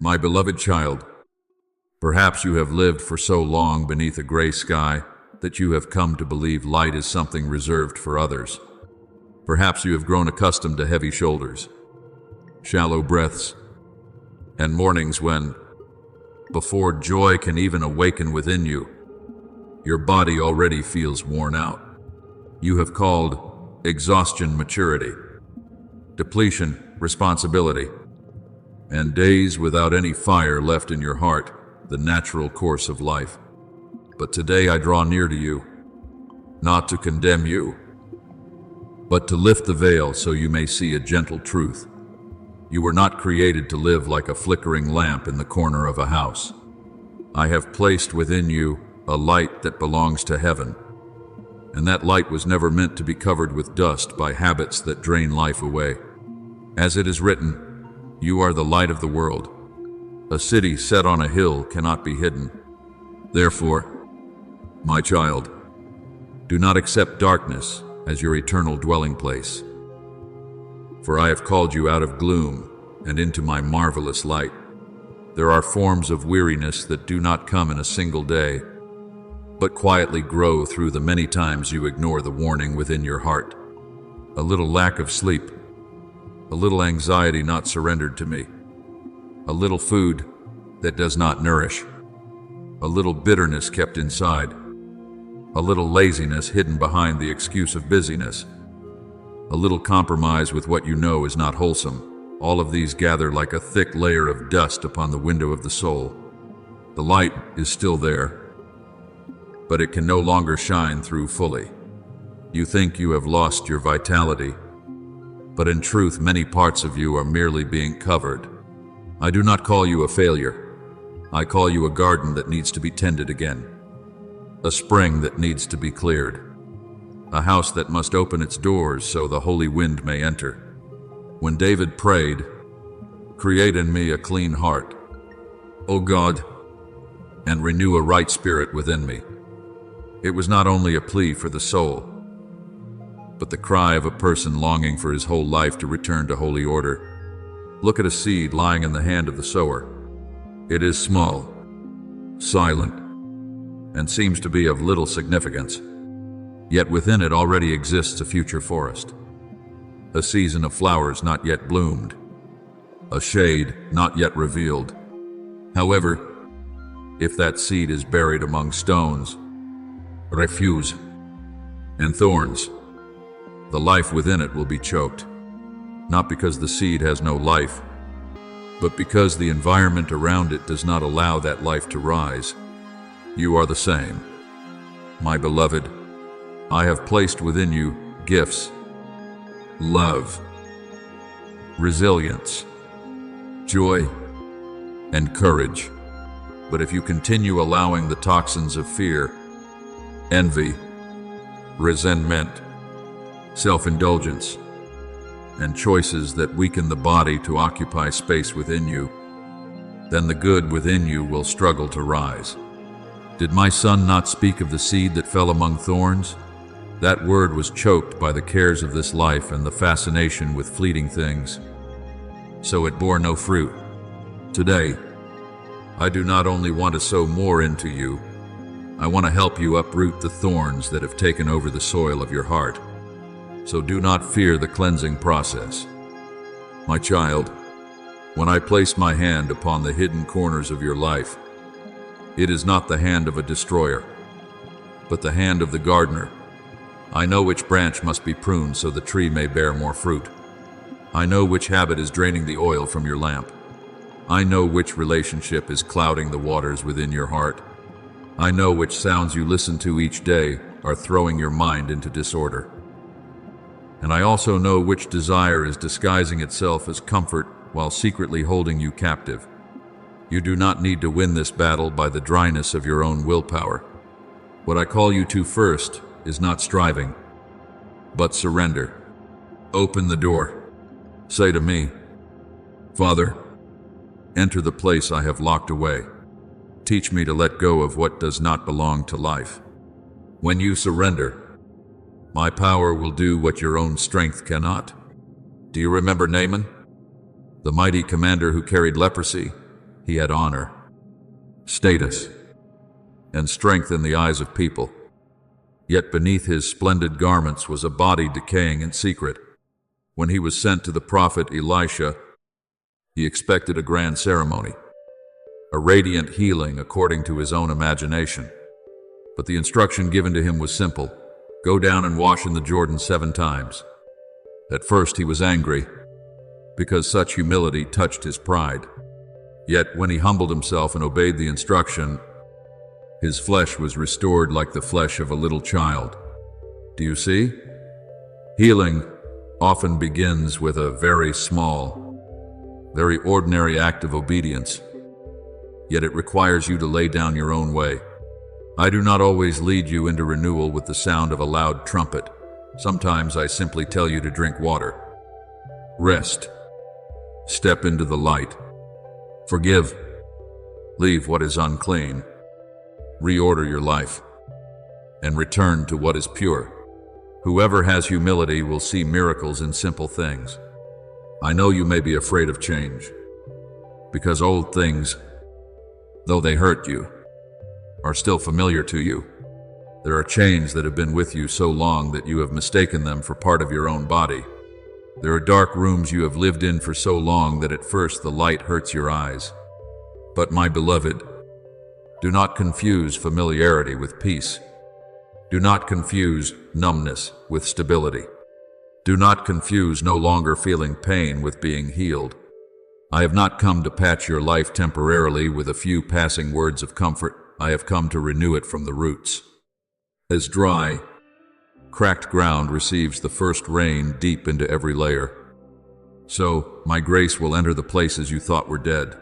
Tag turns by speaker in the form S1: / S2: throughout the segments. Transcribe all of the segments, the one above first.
S1: My beloved child, perhaps you have lived for so long beneath a gray sky that you have come to believe light is something reserved for others. Perhaps you have grown accustomed to heavy shoulders, shallow breaths, and mornings when, before joy can even awaken within you, your body already feels worn out. You have called exhaustion maturity, depletion responsibility, and days without any fire left in your heart the natural course of life. But today I draw near to you, not to condemn you, but to lift the veil so you may see a gentle truth. You were not created to live like a flickering lamp in the corner of a house. I have placed within you a light that belongs to heaven, and that light was never meant to be covered with dust by habits that drain life away. As it is written, you are the light of the world. A city set on a hill cannot be hidden. Therefore, my child, do not accept darkness as your eternal dwelling place. For I have called you out of gloom and into my marvelous light. There are forms of weariness that do not come in a single day, but quietly grow through the many times you ignore the warning within your heart. A little lack of sleep, a little anxiety not surrendered to me, a little food that does not nourish, a little bitterness kept inside, a little laziness hidden behind the excuse of busyness, a little compromise with what you know is not wholesome. All of these gather like a thick layer of dust upon the window of the soul. The light is still there, but it can no longer shine through fully. You think you have lost your vitality, but in truth many parts of you are merely being covered. I do not call you a failure. I call you a garden that needs to be tended again, a spring that needs to be cleared, a house that must open its doors so the holy wind may enter. When David prayed, "Create in me a clean heart, O God, and renew a right spirit within me," it was not only a plea for the soul, but the cry of a person longing for his whole life to return to holy order. Look at a seed lying in the hand of the sower. It is small, silent, and seems to be of little significance. Yet within it already exists a future forest, a season of flowers not yet bloomed, a shade not yet revealed. However, if that seed is buried among stones, refuse, and thorns, the life within it will be choked, not because the seed has no life, but because the environment around it does not allow that life to rise. You are the same. My beloved, I have placed within you gifts, love, resilience, joy, and courage. But if you continue allowing the toxins of fear, envy, resentment, self-indulgence, and choices that weaken the body to occupy space within you, then the good within you will struggle to rise. Did my son not speak of the seed that fell among thorns? That word was choked by the cares of this life and the fascination with fleeting things, so it bore no fruit. Today, I do not only want to sow more into you, I want to help you uproot the thorns that have taken over the soil of your heart. So do not fear the cleansing process. My child, when I place my hand upon the hidden corners of your life, it is not the hand of a destroyer, but the hand of the gardener. I know which branch must be pruned so the tree may bear more fruit. I know which habit is draining the oil from your lamp. I know which relationship is clouding the waters within your heart. I know which sounds you listen to each day are throwing your mind into disorder. And I also know which desire is disguising itself as comfort while secretly holding you captive. You do not need to win this battle by the dryness of your own willpower. What I call you to first is not striving, but surrender. Open the door. Say to me, "Father, enter the place I have locked away. Teach me to let go of what does not belong to life." When you surrender, my power will do what your own strength cannot. Do you remember Naaman, the mighty commander who carried leprosy, He had honor, status, and strength in the eyes of people. Yet beneath his splendid garments was a body decaying in secret. When he was sent to the prophet Elisha, he expected a grand ceremony, a radiant healing according to his own imagination. But the instruction given to him was simple: go down and wash in the Jordan 7 times. At first he was angry, because such humility touched his pride. Yet when he humbled himself and obeyed the instruction, his flesh was restored like the flesh of a little child. Do you see? Healing often begins with a very small, very ordinary act of obedience. Yet it requires you to lay down your own way. I do not always lead you into renewal with the sound of a loud trumpet. Sometimes I simply tell you to drink water. Rest. Step into the light. Forgive. Leave what is unclean. Reorder your life. And return to what is pure. Whoever has humility will see miracles in simple things. I know you may be afraid of change, because old things, though they hurt you, are still familiar to you. There are chains that have been with you so long that you have mistaken them for part of your own body. There are dark rooms you have lived in for so long that at first the light hurts your eyes. But my beloved, do not confuse familiarity with peace. Do not confuse numbness with stability. Do not confuse no longer feeling pain with being healed. I have not come to patch your life temporarily with a few passing words of comfort. I have come to renew it from the roots. As dry, cracked ground receives the first rain deep into every layer, so my grace will enter the places you thought were dead.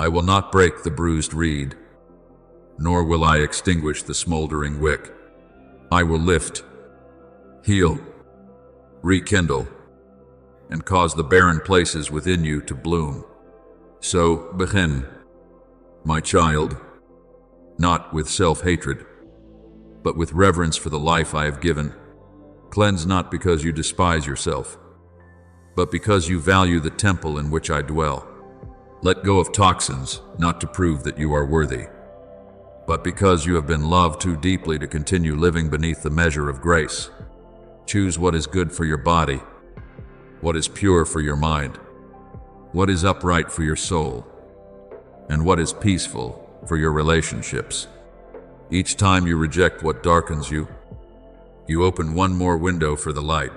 S1: I will not break the bruised reed, nor will I extinguish the smoldering wick. I will lift, heal, rekindle, and cause the barren places within you to bloom. So begin, my child, not with self-hatred, but with reverence for the life I have given. Cleanse not because you despise yourself, but because you value the temple in which I dwell. Let go of toxins, not to prove that you are worthy, but because you have been loved too deeply to continue living beneath the measure of grace. Choose what is good for your body, what is pure for your mind, what is upright for your soul, and what is peaceful for your relationships. Each time you reject what darkens you, you open one more window for the light.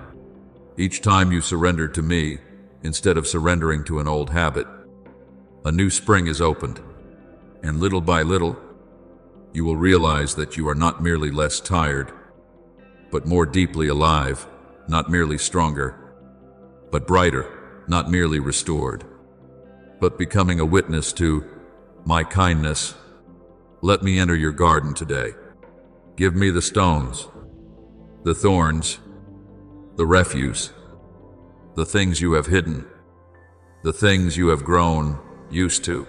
S1: Each time you surrender to me, instead of surrendering to an old habit, a new spring is opened, and little by little, you will realize that you are not merely less tired, but more deeply alive, not merely stronger, but brighter, not merely restored, but becoming a witness to my kindness. Let me enter your garden today. Give me the stones, the thorns, the refuse, the things you have hidden, the things you have grown used to,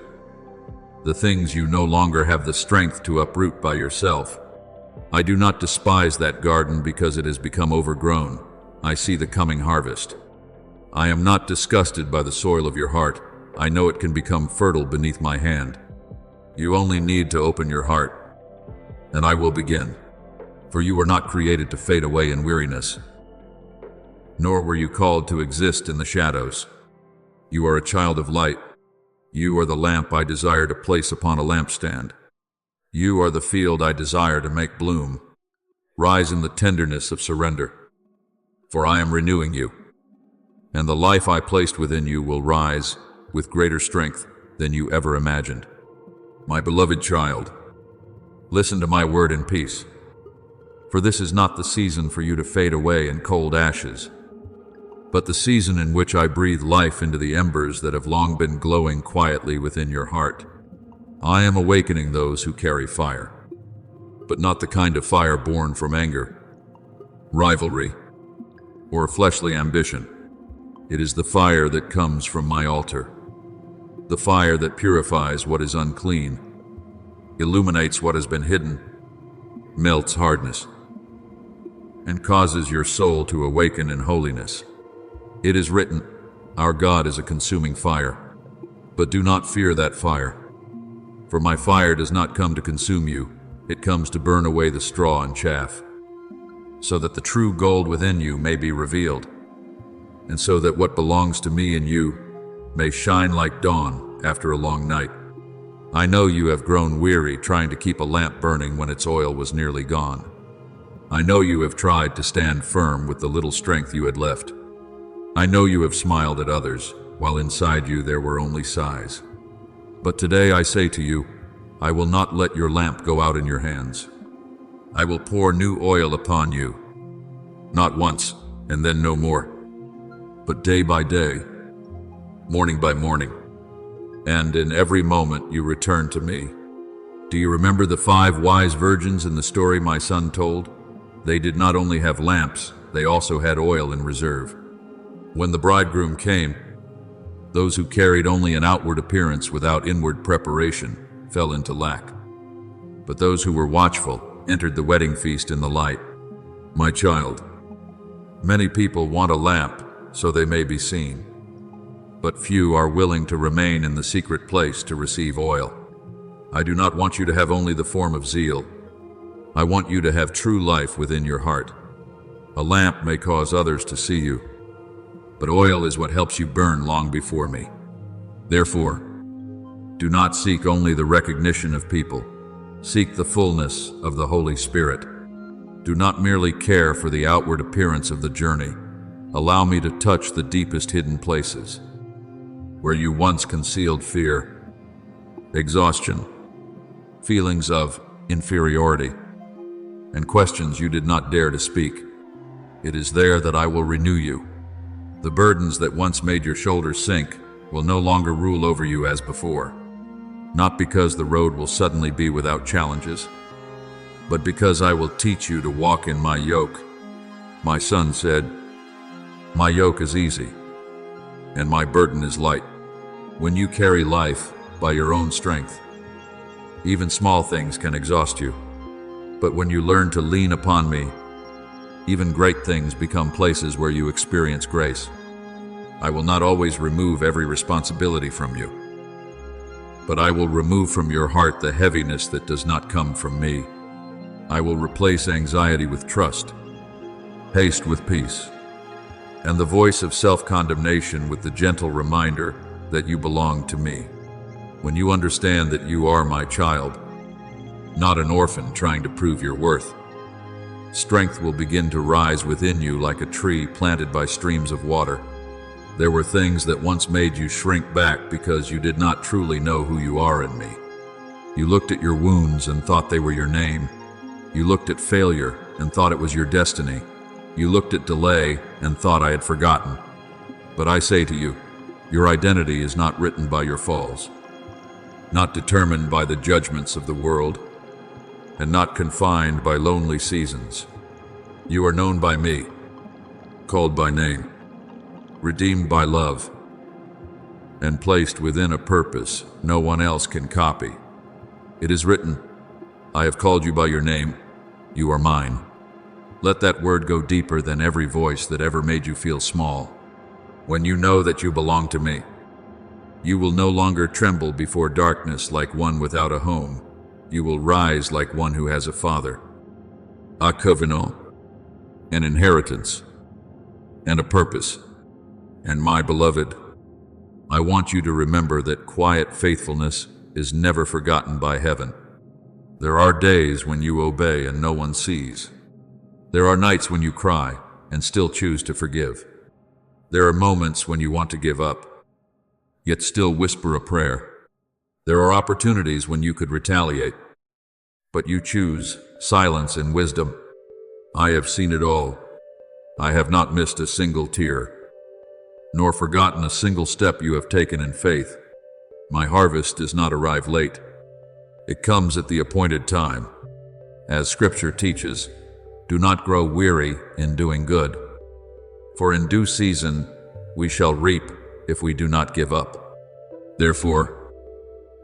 S1: the things you no longer have the strength to uproot by yourself. I do not despise that garden because it has become overgrown. I see the coming harvest. I am not disgusted by the soil of your heart. I know it can become fertile beneath my hand. You only need to open your heart, and I will begin. For you were not created to fade away in weariness, nor were you called to exist in the shadows. You are a child of light. You are the lamp I desire to place upon a lampstand. You are the field I desire to make bloom. Rise in the tenderness of surrender, for I am renewing you, and the life I placed within you will rise with greater strength than you ever imagined. My beloved child, listen to my word in peace, for this is not the season for you to fade away in cold ashes, but the season in which I breathe life into the embers that have long been glowing quietly within your heart. I am awakening those who carry fire, but not the kind of fire born from anger, rivalry, or fleshly ambition. It is the fire that comes from my altar, the fire that purifies what is unclean, illuminates what has been hidden, melts hardness, and causes your soul to awaken in holiness. It is written, our God is a consuming fire. But do not fear that fire, for my fire does not come to consume you. It comes to burn away the straw and chaff, so that the true gold within you may be revealed, and so that what belongs to me and you may shine like dawn after a long night. I know you have grown weary trying to keep a lamp burning when its oil was nearly gone. I know you have tried to stand firm with the little strength you had left. I know you have smiled at others, while inside you there were only sighs. But today I say to you, I will not let your lamp go out in your hands. I will pour new oil upon you, not once and then no more, but day by day, morning by morning, and in every moment you return to me. Do you remember the 5 wise virgins in the story my son told? They did not only have lamps, they also had oil in reserve. When the bridegroom came, those who carried only an outward appearance without inward preparation fell into lack. But those who were watchful entered the wedding feast in the light. My child, many people want a lamp so they may be seen, but few are willing to remain in the secret place to receive oil. I do not want you to have only the form of zeal. I want you to have true life within your heart. A lamp may cause others to see you, but oil is what helps you burn long before me. Therefore, do not seek only the recognition of people. Seek the fullness of the Holy Spirit. Do not merely care for the outward appearance of the journey. Allow me to touch the deepest hidden places, where you once concealed fear, exhaustion, feelings of inferiority, and questions you did not dare to speak. It is there that I will renew you. The burdens that once made your shoulders sink will no longer rule over you as before. Not because the road will suddenly be without challenges, but because I will teach you to walk in my yoke. My son said, my yoke is easy, and my burden is light. When you carry life by your own strength, even small things can exhaust you. But when you learn to lean upon me, even great things become places where you experience grace. I will not always remove every responsibility from you, but I will remove from your heart the heaviness that does not come from me. I will replace anxiety with trust, haste with peace, and the voice of self-condemnation with the gentle reminder that you belong to me. When you understand that you are my child, not an orphan trying to prove your worth, strength will begin to rise within you like a tree planted by streams of water. There were things that once made you shrink back because you did not truly know who you are in me. You looked at your wounds and thought they were your name. You looked at failure and thought it was your destiny. You looked at delay and thought I had forgotten. But I say to you, your identity is not written by your falls, not determined by the judgments of the world, and not confined by lonely seasons. You are known by me, called by name, redeemed by love, and placed within a purpose no one else can copy. It is written, I have called you by your name, you are mine. Let that word go deeper than every voice that ever made you feel small. When you know that you belong to me, you will no longer tremble before darkness like one without a home. You will rise like one who has a father, a covenant, an inheritance, and a purpose. And my beloved, I want you to remember that quiet faithfulness is never forgotten by heaven. There are days when you obey and no one sees. There are nights when you cry and still choose to forgive. There are moments when you want to give up, yet still whisper a prayer. There are opportunities when you could retaliate, but you choose silence and wisdom. I have seen it all. I have not missed a single tear, nor forgotten a single step you have taken in faith. My harvest does not arrive late. It comes at the appointed time. As Scripture teaches, do not grow weary in doing good, for in due season we shall reap if we do not give up. Therefore,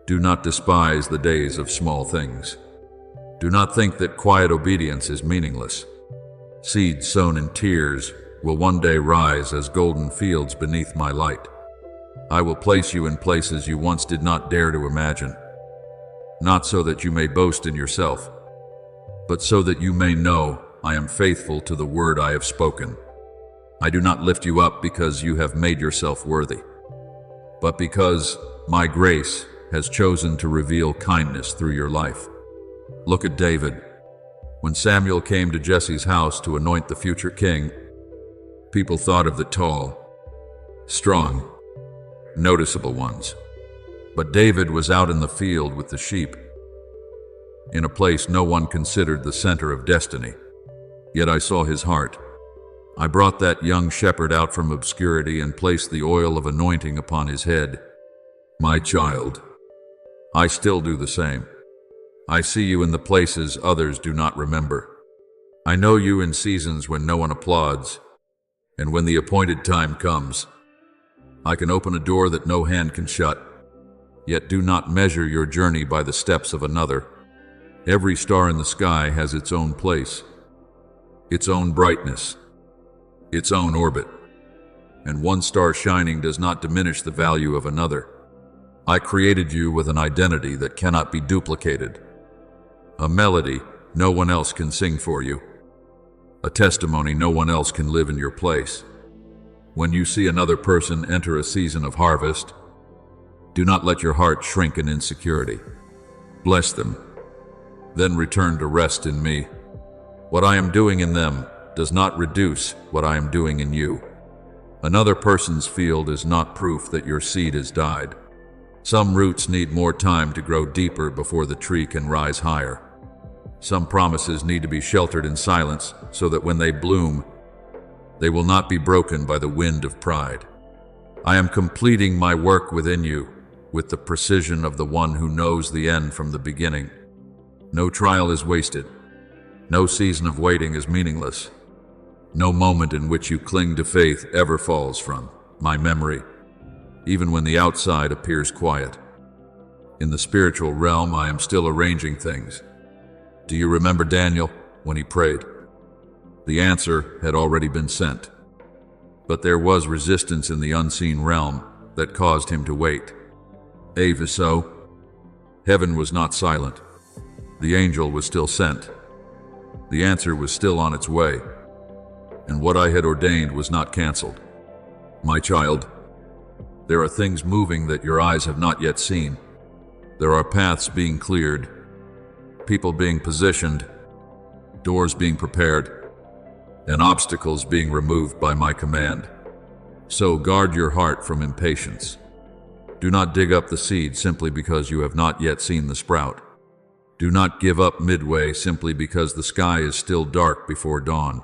S1: do not despise the days of small things. Do not think that quiet obedience is meaningless. Seeds sown in tears will one day rise as golden fields beneath my light. I will place you in places you once did not dare to imagine, not so that you may boast in yourself, but so that you may know I am faithful to the word I have spoken. I do not lift you up because you have made yourself worthy, but because my grace has chosen to reveal kindness through your life. Look at David. When Samuel came to Jesse's house to anoint the future king, people thought of the tall, strong, noticeable ones. But David was out in the field with the sheep, in a place no one considered the center of destiny. Yet I saw his heart. I brought that young shepherd out from obscurity and placed the oil of anointing upon his head. My child, I still do the same. I see you in the places others do not remember. I know you in seasons when no one applauds, and when the appointed time comes, I can open a door that no hand can shut. Yet do not measure your journey by the steps of another. Every star in the sky has its own place, its own brightness, its own orbit, and one star shining does not diminish the value of another. I created you with an identity that cannot be duplicated, a melody no one else can sing for you, a testimony no one else can live in your place. When you see another person enter a season of harvest, do not let your heart shrink in insecurity. Bless them, then return to rest in me. What I am doing in them does not reduce what I am doing in you. Another person's field is not proof that your seed has died. Some roots need more time to grow deeper before the tree can rise higher. Some promises need to be sheltered in silence so that when they bloom, they will not be broken by the wind of pride. I am completing my work within you with the precision of the one who knows the end from the beginning. No trial is wasted. No season of waiting is meaningless. No moment in which you cling to faith ever falls from my memory, even when the outside appears quiet. In the spiritual realm, I am still arranging things. Do you remember Daniel when he prayed? The answer had already been sent, but there was resistance in the unseen realm that caused him to wait. Even so, heaven was not silent. The angel was still sent. The answer was still on its way, and what I had ordained was not canceled. My child, there are things moving that your eyes have not yet seen. There are paths being cleared, people being positioned, doors being prepared, and obstacles being removed by my command. So guard your heart from impatience. Do not dig up the seed simply because you have not yet seen the sprout. Do not give up midway simply because the sky is still dark before dawn.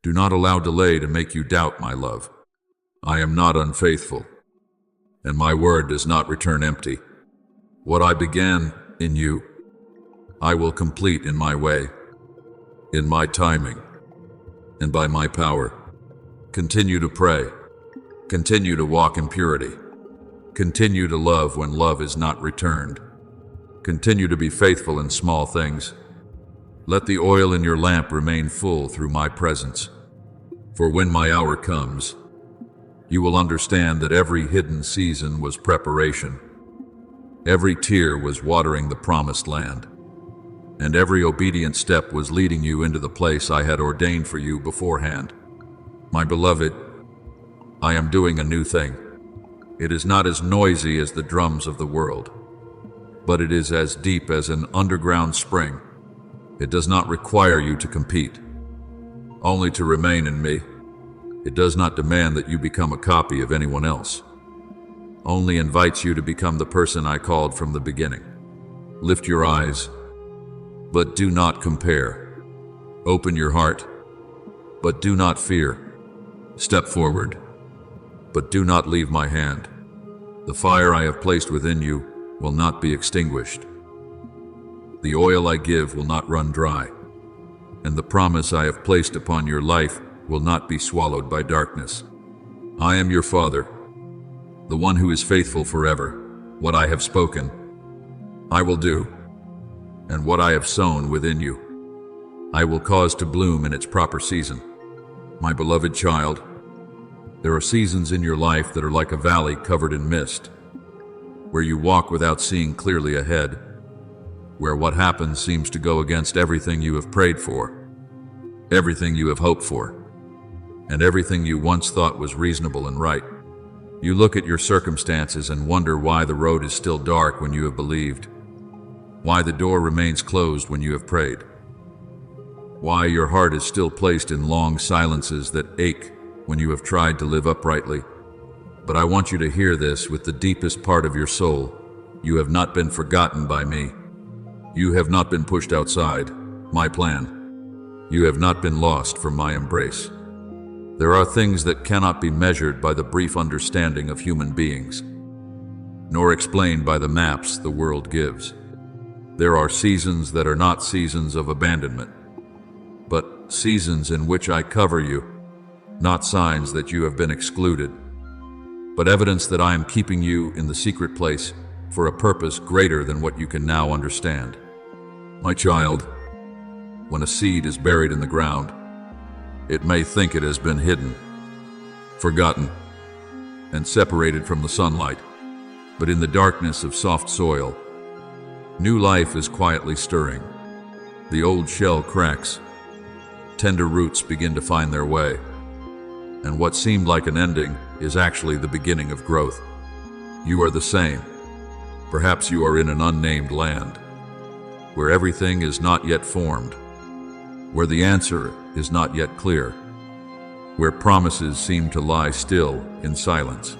S1: Do not allow delay to make you doubt my love. I am not unfaithful, and my word does not return empty. What I began in you, I will complete in my way, in my timing, and by my power. Continue to pray. Continue to walk in purity. Continue to love when love is not returned. Continue to be faithful in small things. Let the oil in your lamp remain full through my presence. For when my hour comes, you will understand that every hidden season was preparation. Every tear was watering the promised land, and every obedient step was leading you into the place I had ordained for you beforehand. My beloved, I am doing a new thing. It is not as noisy as the drums of the world, but it is as deep as an underground spring. It does not require you to compete, only to remain in me. It does not demand that you become a copy of anyone else, only invites you to become the person I called from the beginning. Lift your eyes, but do not compare. Open your heart, but do not fear. Step forward, but do not leave my hand. The fire I have placed within you will not be extinguished. The oil I give will not run dry, and the promise I have placed upon your life will not be swallowed by darkness. I am your Father, the one who is faithful forever. What I have spoken, I will do, and what I have sown within you, I will cause to bloom in its proper season. My beloved child, There are seasons in your life that are like a valley covered in mist, where you walk without seeing clearly ahead, where what happens seems to go against everything you have prayed for, everything you have hoped for, and everything you once thought was reasonable and right. You look at your circumstances and wonder why the road is still dark when you have believed, why the door remains closed when you have prayed, why your heart is still placed in long silences that ache when you have tried to live uprightly. But I want you to hear this with the deepest part of your soul. You have not been forgotten by me. You have not been pushed outside my plan. You have not been lost from my embrace. There are things that cannot be measured by the brief understanding of human beings, nor explained by the maps the world gives. There are seasons that are not seasons of abandonment, but seasons in which I cover you, not signs that you have been excluded, but evidence that I am keeping you in the secret place for a purpose greater than what you can now understand. My child, when a seed is buried in the ground, it may think it has been hidden, forgotten, and separated from the sunlight, but in the darkness of soft soil, new life is quietly stirring. The old shell cracks, tender roots begin to find their way, and what seemed like an ending is actually the beginning of growth. You are the same. Perhaps you are in an unnamed land, where everything is not yet formed, where the answer is not yet clear, where promises seem to lie still in silence.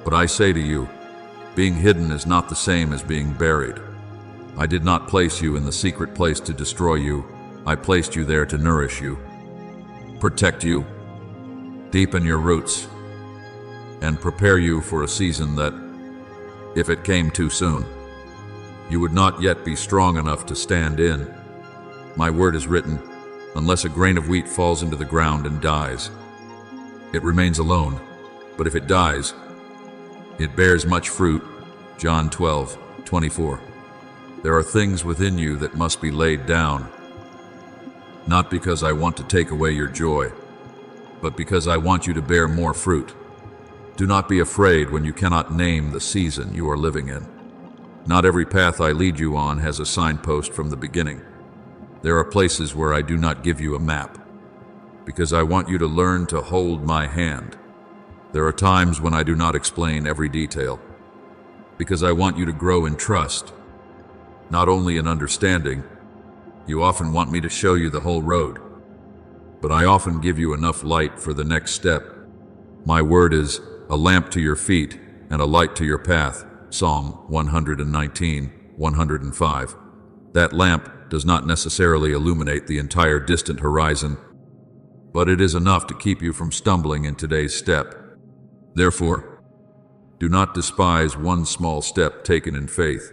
S1: But I say to you, being hidden is not the same as being buried. I did not place you in the secret place to destroy you. I placed you there to nourish you, protect you, deepen your roots, and prepare you for a season that, if it came too soon, you would not yet be strong enough to stand in. My word is written, unless a grain of wheat falls into the ground and dies, it remains alone, but if it dies, it bears much fruit. John 12:24. There are things within you that must be laid down, not because I want to take away your joy, but because I want you to bear more fruit. Do not be afraid when you cannot name the season you are living in. Not every path I lead you on has a signpost from the beginning. There are places where I do not give you a map, because I want you to learn to hold my hand. There are times when I do not explain every detail, because I want you to grow in trust, not only in understanding. You often want me to show you the whole road, but I often give you enough light for the next step. My word is a lamp to your feet and a light to your path. Psalm 119:105. That lamp does not necessarily illuminate the entire distant horizon, but it is enough to keep you from stumbling in today's step. Therefore, do not despise one small step taken in faith.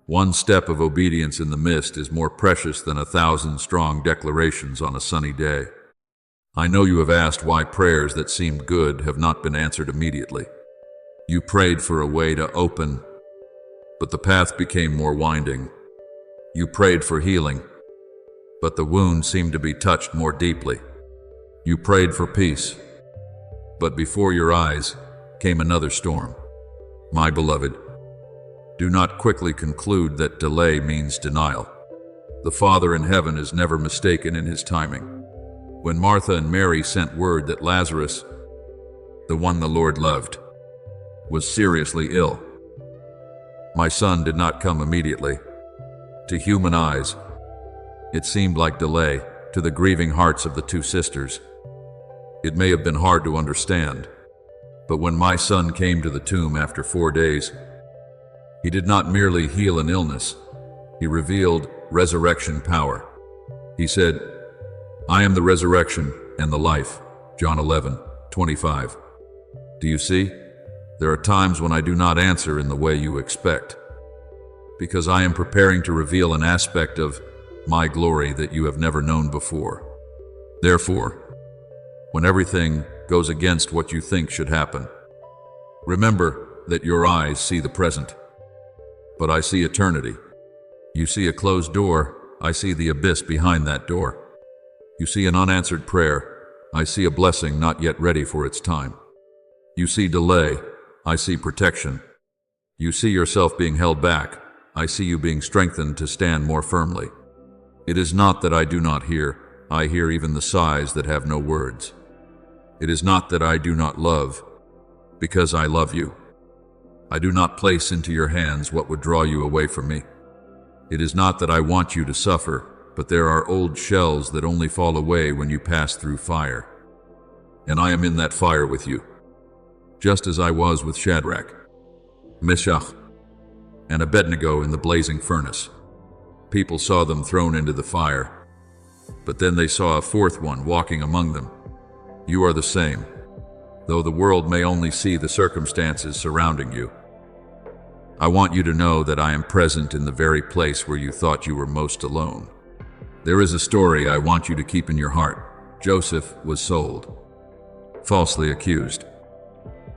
S1: One step of obedience in the mist is more precious than 1,000 strong declarations on a sunny day. I know you have asked why prayers that seemed good have not been answered immediately. You prayed for a way to open, but the path became more winding. You prayed for healing, but the wound seemed to be touched more deeply. You prayed for peace, but before your eyes came another storm. My beloved, do not quickly conclude that delay means denial. The Father in heaven is never mistaken in his timing. When Martha and Mary sent word that Lazarus, the one the Lord loved, was seriously ill, my son did not come immediately. To human eyes, it seemed like delay. To the grieving hearts of the two sisters, it may have been hard to understand. But when my son came to the tomb after 4 days, he did not merely heal an illness, he revealed resurrection power. He said, I am the resurrection and the life. John 11:25. Do you see? There are times when I do not answer in the way you expect, because I am preparing to reveal an aspect of my glory that you have never known before. Therefore, when everything goes against what you think should happen, remember that your eyes see the present, but I see eternity. You see a closed door, I see the abyss behind that door. You see an unanswered prayer, I see a blessing not yet ready for its time. You see delay, I see protection. You see yourself being held back, I see you being strengthened to stand more firmly. It is not that I do not hear, I hear even the sighs that have no words. It is not that I do not love, because I love you. I do not place into your hands what would draw you away from me. It is not that I want you to suffer, but there are old shells that only fall away when you pass through fire. And I am in that fire with you, just as I was with Shadrach, Meshach, and Abednego in the blazing furnace. People saw them thrown into the fire, but then they saw a fourth one walking among them. You are the same, though the world may only see the circumstances surrounding you. I want you to know that I am present in the very place where you thought you were most alone. There is a story I want you to keep in your heart. Joseph was sold, falsely accused,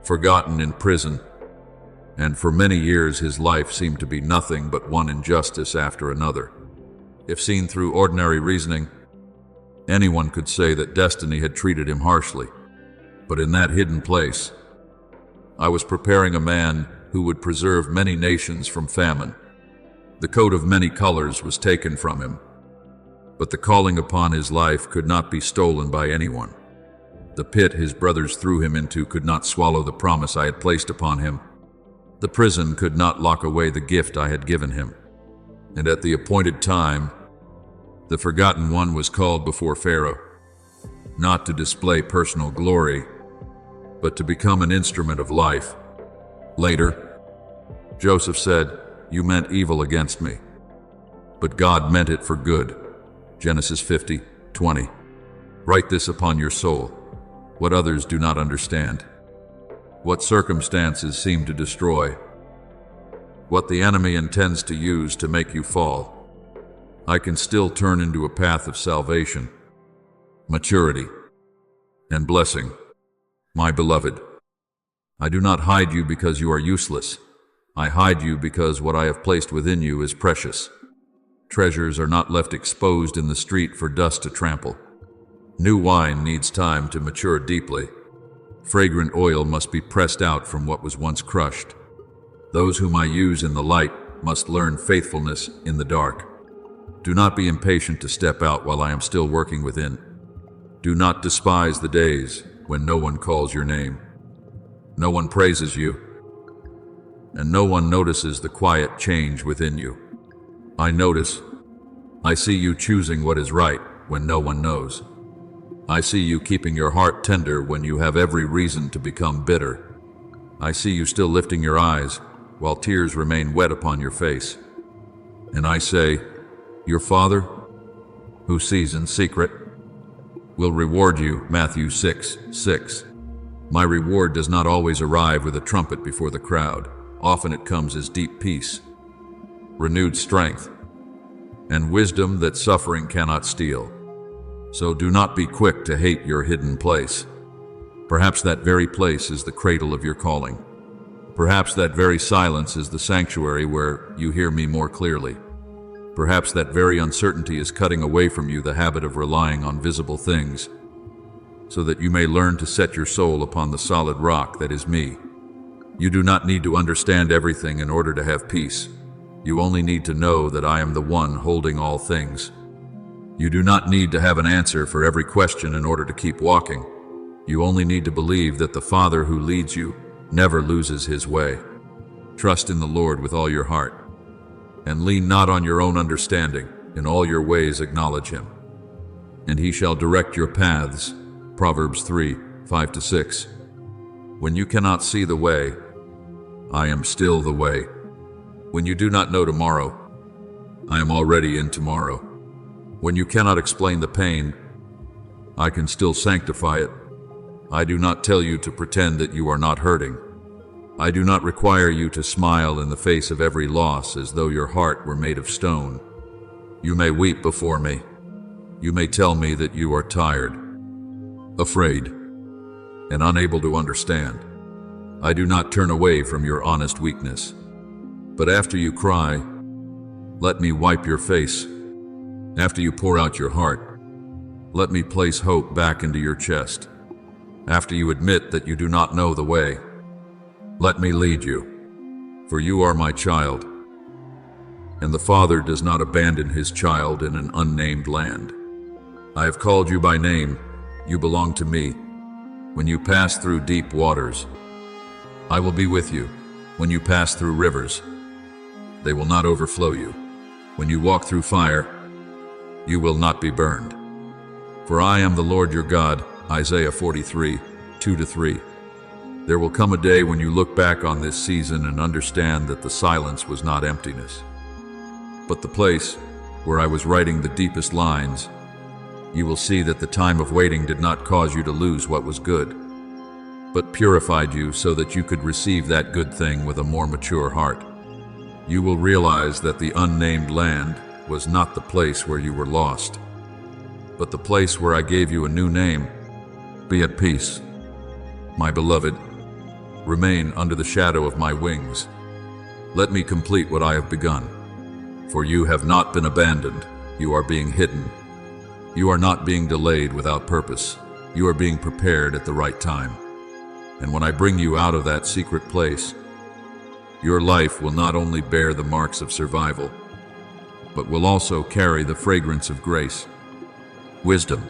S1: forgotten in prison, and for many years his life seemed to be nothing but one injustice after another. If seen through ordinary reasoning, anyone could say that destiny had treated him harshly. But in that hidden place, I was preparing a man who would preserve many nations from famine. The coat of many colors was taken from him, but the calling upon his life could not be stolen by anyone. The pit his brothers threw him into could not swallow the promise I had placed upon him. The prison could not lock away the gift I had given him. And at the appointed time, the forgotten one was called before Pharaoh, not to display personal glory, but to become an instrument of life. Later, Joseph said, "You meant evil against me, but God meant it for good." Genesis 50:20. Write this upon your soul, what others do not understand, what circumstances seem to destroy, what the enemy intends to use to make you fall, I can still turn into a path of salvation, maturity, and blessing. My beloved, I do not hide you because you are useless. I hide you because what I have placed within you is precious. Treasures are not left exposed in the street for dust to trample. New wine needs time to mature deeply. Fragrant oil must be pressed out from what was once crushed. Those whom I use in the light must learn faithfulness in the dark. Do not be impatient to step out while I am still working within. Do not despise the days when no one calls your name. No one praises you, and no one notices the quiet change within you. I notice. I see you choosing what is right when no one knows. I see you keeping your heart tender when you have every reason to become bitter. I see you still lifting your eyes while tears remain wet upon your face. And I say, your Father, who sees in secret, will reward you. Matthew 6:6. My reward does not always arrive with a trumpet before the crowd. Often it comes as deep peace, renewed strength, and wisdom that suffering cannot steal. So do not be quick to hate your hidden place. Perhaps that very place is the cradle of your calling. Perhaps that very silence is the sanctuary where you hear me more clearly. Perhaps that very uncertainty is cutting away from you the habit of relying on visible things, so that you may learn to set your soul upon the solid rock that is me. You do not need to understand everything in order to have peace. You only need to know that I am the one holding all things. You do not need to have an answer for every question in order to keep walking. You only need to believe that the Father who leads you never loses his way. Trust in the Lord with all your heart, and lean not on your own understanding. In all your ways acknowledge him, and he shall direct your paths. Proverbs 3:5-6. When you cannot see the way, I am still the way. When you do not know tomorrow, I am already in tomorrow. When you cannot explain the pain, I can still sanctify it. I do not tell you to pretend that you are not hurting. I do not require you to smile in the face of every loss as though your heart were made of stone. You may weep before me. You may tell me that you are tired, afraid, and unable to understand. I do not turn away from your honest weakness. But after you cry, let me wipe your face. After you pour out your heart, Let me place hope back into your chest. After you admit that you do not know the way, let me lead you, for you are my child. And the Father does not abandon his child in an unnamed land. I have called you by name, you belong to me. When you pass through deep waters, I will be with you. When you pass through rivers, they will not overflow you. When you walk through fire, you will not be burned. For I am the Lord your God, Isaiah 43, 2-3. There will come a day when you look back on this season and understand that the silence was not emptiness, but the place where I was writing the deepest lines. You will see that the time of waiting did not cause you to lose what was good, but purified you so that you could receive that good thing with a more mature heart. You will realize that the unnamed land was not the place where you were lost, but the place where I gave you a new name. Be at peace, my beloved. Remain under the shadow of my wings. Let me complete what I have begun. For you have not been abandoned, you are being hidden. You are not being delayed without purpose. You are being prepared at the right time. And when I bring you out of that secret place, your life will not only bear the marks of survival, but will also carry the fragrance of grace, wisdom,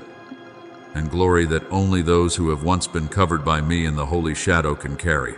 S1: and glory that only those who have once been covered by me in the holy shadow can carry.